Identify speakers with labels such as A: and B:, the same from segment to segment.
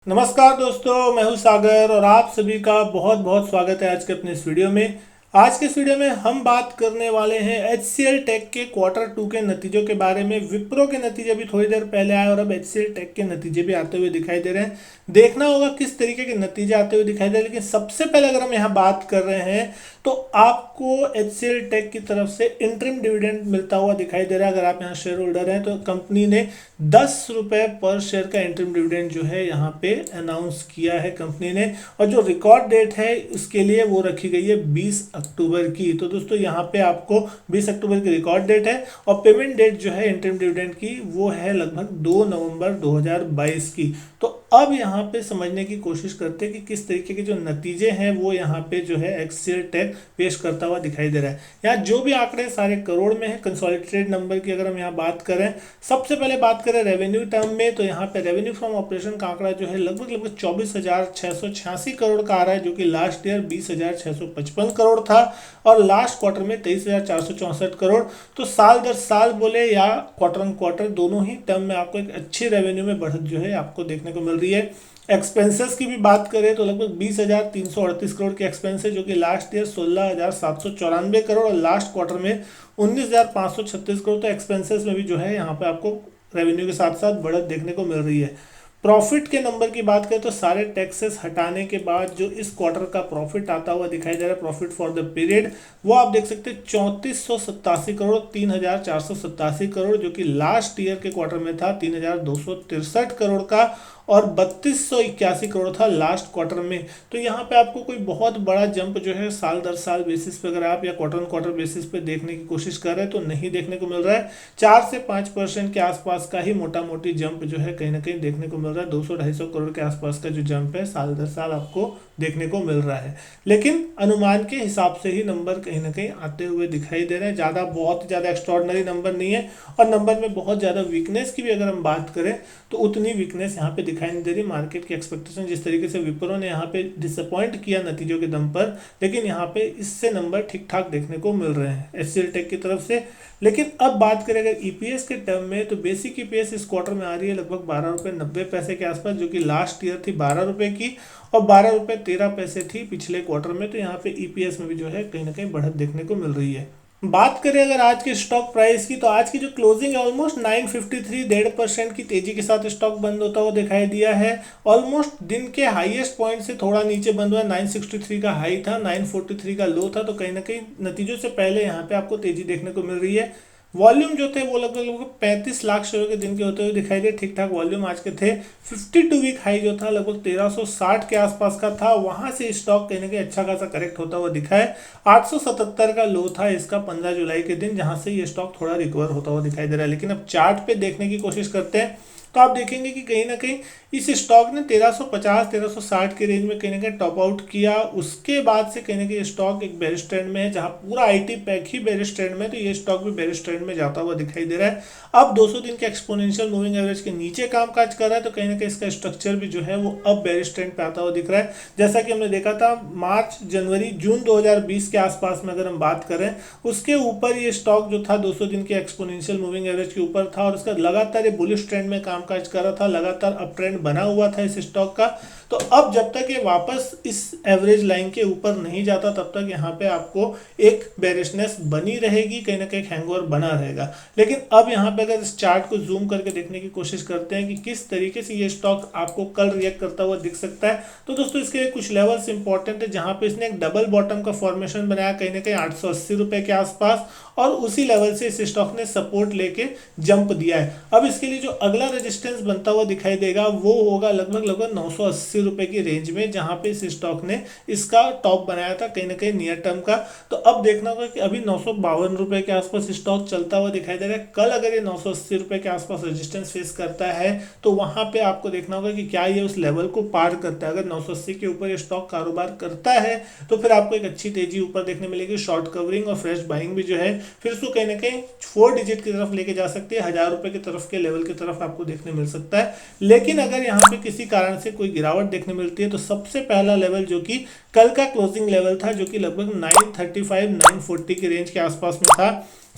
A: नमस्कार दोस्तों, मैं हूं सागर और आप सभी का बहुत बहुत स्वागत है आज के अपने इस वीडियो में। आज के इस वीडियो में हम बात करने वाले हैं HCL टेक के क्वार्टर 2 के नतीजों के बारे में। विप्रो के नतीजे अभी थोड़ी देर पहले आए और अब HCL टेक के नतीजे भी आते हुए दिखाई दे रहे हैं। देखना होगा किस तरीके के नतीजे आते हुए दिखाई दे रहे हैं। लेकिन सबसे पहले अगर हम यहाँ बात कर रहे हैं तो आपको HCL टेक की तरफ से इंटरिम डिविडेंड मिलता हुआ दिखाई दे रहा है। अगर आप यहाँ शेयर होल्डर हैं तो कंपनी ने 10 रुपए पर शेयर का इंटरिम डिविडेंड जो है यहाँ पे अनाउंस किया है कंपनी ने। और जो रिकॉर्ड डेट है उसके लिए वो रखी गई है 20 अक्टूबर की। तो दोस्तों यहाँ पे आपको 20 अक्टूबर की रिकॉर्ड डेट है और पेमेंट डेट जो है इंटरिम डिविडेंड की वो है लगभग 2 नवंबर 2022 की। तो अब यहाँ पे समझने की कोशिश करते हैं कि किस तरीके के जो नतीजे हैं वो यहाँ पे जो है HCL टेक पेश करता हुआ दिखाई दे रहा है। यहाँ जो भी आंकड़े सारे करोड़ में है। कंसोलिडेटेड नंबर की अगर हम यहाँ बात करें, सबसे पहले बात करें रेवेन्यू टर्म में, तो यहाँ पे रेवेन्यू फ्रॉम ऑपरेशन का आंकड़ा जो है लगभग 24,686 करोड़ का आ रहा है, जो कि लास्ट ईयर 20,655 करोड़ था और लास्ट क्वार्टर में 23,464 करोड़। तो साल दर साल बोले या क्वार्टर ऑन क्वार्टर दोनों ही टर्म में आपको एक अच्छी रेवेन्यू में बढ़त जो है आपको देखने को मिल रही है। एक्सपेंसेस की भी बात करें तो लगभग 20,338 करोड़ के एक्सपेंस है, जो कि लास्ट ईयर 16,794 करोड़ और लास्ट क्वार्टर में 19,536 करोड़। तो एक्सपेंसेस में भी जो है यहाँ पे आपको रेवेन्यू के साथ साथ बढ़त देखने को मिल रही है। प्रॉफिट के नंबर की बात करें तो सारे टैक्सेस हटाने के बाद जो इस क्वार्टर का प्रॉफिट आता हुआ दिखाई दे रहा है, प्रॉफिट फॉर द पीरियड, वो आप देख सकते हैं 3487 करोड़ 3,487 करोड़, जो कि लास्ट ईयर के क्वार्टर में था 3,263 करोड़ का और 3281 करोड़ था लास्ट क्वार्टर में। तो यहाँ पे आपको कोई बहुत बड़ा जंप जो है साल दर साल बेसिस पे अगर आप या क्वार्टर ऑन क्वार्टर बेसिस पे देखने की कोशिश कर रहे हैं तो नहीं देखने को मिल रहा है। 4 से 5% के आसपास का ही मोटा मोटी जंप जो है कहीं ना कहीं देखने को मिल रहा है। 200-250 करोड़ के आसपास का जो जंप है साल दर साल आपको देखने को मिल रहा है। लेकिन अनुमान के हिसाब से ही नंबर कहीं ना कहीं आते हुए दिखाई दे रहे हैं। ज़्यादा बहुत ज़्यादा एक्स्ट्रॉर्डनरी नंबर नहीं है और नंबर में बहुत ज़्यादा वीकनेस की भी अगर हम बात करें तो उतनी वीकनेस यहाँ पे दिखाई नहीं दे रही। मार्केट की एक्सपेक्टेशन जिस तरीके से विप्रो ने यहाँ पे डिसअपॉइंट किया नतीजों के दम पर, लेकिन यहाँ पे इससे नंबर ठीक ठाक देखने को मिल रहे हैं HCL टेक की तरफ से। लेकिन अब बात करें अगर ईपीएस के टर्म में तो बेसिक ईपीएस इस क्वार्टर में आ रही है लगभग 12.90 रुपये के आसपास, जो कि लास्ट ईयर थी 12 रुपये की और 12.13 रुपये थी पिछले क्वार्टर में। तो यहाँ पे ईपीएस में भी जो है कहीं ना कहीं बढ़त देखने को मिल रही है। बात करें अगर आज के स्टॉक प्राइस की तो आज की जो क्लोजिंग है ऑलमोस्ट 953, 1.5% की तेजी के साथ स्टॉक बंद होता हुआ दिखाई दिया है। ऑलमोस्ट दिन के हाईएस्ट पॉइंट से थोड़ा नीचे बंद हुआ, 963 का हाई था, 943 का लो था। तो कहीं ना कहीं नतीजों से पहले यहाँ पे आपको तेजी देखने को मिल रही है। वॉल्यूम जो थे वो लगभग 35 लाख शेयर के दिन के होते हुए दिखाई दे। ठीक ठाक वॉल्यूम आज के थे। 52 वीक हाई जो था लगभग 1360 के आसपास का था, वहां से स्टॉक कहीं ना कहीं अच्छा खासा करेक्ट होता हुआ दिखा है। 877 का लो था इसका 15 जुलाई के दिन, जहां से ये स्टॉक थोड़ा रिकवर होता हुआ दिखाई दे रहा है। लेकिन अब चार्ट पे देखने की कोशिश करते हैं तो आप देखेंगे कि कहीं ना कहीं इस स्टॉक ने 1350 1360 के रेंज में कहीं ना कहीं टॉप आउट किया। उसके बाद से कहीं ना कहीं स्टॉक एक बेरिश ट्रेंड में है, जहां पूरा IT pack he bearish trend में, तो ये स्टॉक भी बेरिश ट्रेंड में जाता हुआ दिखाई दे रहा है। अब 200 दिन के एक्सपोनेंशियल मूविंग एवरेज के नीचे कामकाज कर रहा है, तो कहीं ना कहीं इसका स्ट्रक्चर भी जो है वो अब बेरिश ट्रेंड पे आता हुआ दिख रहा है। जैसा कि हमने देखा था मार्च जनवरी जून 2020 के आसपास में अगर हम बात करें, उसके ऊपर ये स्टॉक जो था 200 दिन के एक्सपोनेंशियल मूविंग एवरेज के ऊपर था और उसका लगातार ये बुलिश ट्रेंड में कामकाज कर रहा था, लगातार अप ट्रेंड बना हुआ था इस स्टॉक का। तो अब जब तक ये वापस इस एवरेज लाइन के ऊपर नहीं जाता तब तक यहाँ पे आपको एक बेरिशनेस बनी रहेगी, कहीं ना कहीं हैंगओवर बना रहेगा। लेकिन अब यहाँ पे अगर इस चार्ट को जूम करके देखने की कोशिश करते हैं कि किस तरीके से ये स्टॉक आपको कल रिएक्ट करता हुआ दिख सकता है, तो दोस्तों इसके कुछ लेवल्स इंपॉर्टेंट है, जहां पे इसने एक डबल बॉटम का फॉर्मेशन बनाया कहीं ना कहीं 880 रुपए के आसपास और उसी लेवल से इस स्टॉक ने सपोर्ट लेके जंप दिया है। अब इसके लिए जो अगला रेजिस्टेंस बनता हुआ दिखाई देगा वो होगा लगभग 980 रुपए की रेंज में, जहां पे इस स्टॉक ने इसका टॉप बनाया था कहीं ना कहीं नियर टर्म का। तो अब देखना होगा कि अभी 952 रुपए के आसपास स्टॉक चलता हुआ दिखाई दे रहा है। कल अगर ये 980 रुपए के आसपास रेजिस्टेंस फेस करता है तो वहां पे आपको देखना होगा कि क्या ये उस लेवल को पार करता है। अगर 980 के ऊपर ये स्टॉक कारोबार करता है तो फिर आपको एक अच्छी तेजी ऊपर देखने मिलेगी। शॉर्ट कवरिंग और फ्रेश बाइंग भी जो है फिर उसको कहीं ना कहीं 4 डिजिट की तरफ लेके जा सकती है, 1000 रुपए की तरफ के लेवल की तरफ आपको देखने मिल सकता है। लेकिन अगर यहाँ पे किसी कारण से कोई गिरावट देखने मिलती है तो सबसे पहला लेवल जो कि कल का क्लोजिंग लेवल था, जो कि लगभग 935 940 की रेंज के आसपास में था,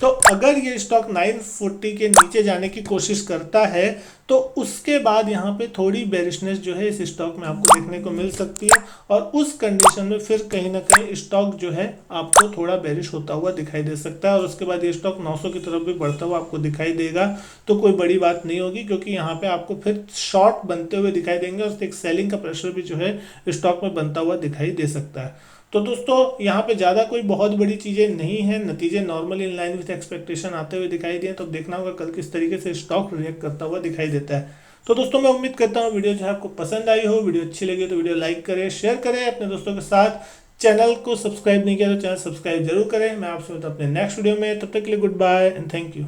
A: तो अगर ये स्टॉक 940 के नीचे जाने की कोशिश करता है तो उसके बाद यहाँ पे थोड़ी बेरिशनेस जो है इस स्टॉक में आपको देखने को मिल सकती है, और उस कंडीशन में फिर कहीं ना कहीं स्टॉक जो है आपको थोड़ा बेरिश होता हुआ दिखाई दे सकता है, और उसके बाद ये स्टॉक 900 की तरफ भी बढ़ता हुआ आपको दिखाई देगा। तो कोई बड़ी बात नहीं होगी, क्योंकि यहाँ पे आपको फिर शॉर्ट बनते हुए दिखाई देंगे और एक सेलिंग का प्रेशर भी जो है स्टॉक में बनता हुआ दिखाई दे सकता है। तो दोस्तों यहाँ पे ज़्यादा कोई बहुत बड़ी चीज़ें नहीं है, नतीजे normally in line with expectation आते हुए दिखाई दिए। तो देखना होगा कल किस तरीके से स्टॉक रिएक्ट करता हुआ दिखाई देता है। तो दोस्तों मैं उम्मीद करता हूँ वीडियो जो है आपको पसंद आई हो। वीडियो अच्छी लगी तो वीडियो लाइक करें, शेयर करें अपने दोस्तों के साथ। चैनल को सब्सक्राइब नहीं किया तो चैनल सब्सक्राइब जरूर करें। मैं आपसे मिलता हूं अपने नेक्स्ट वीडियो में, तब तक के लिए goodbye and thank you.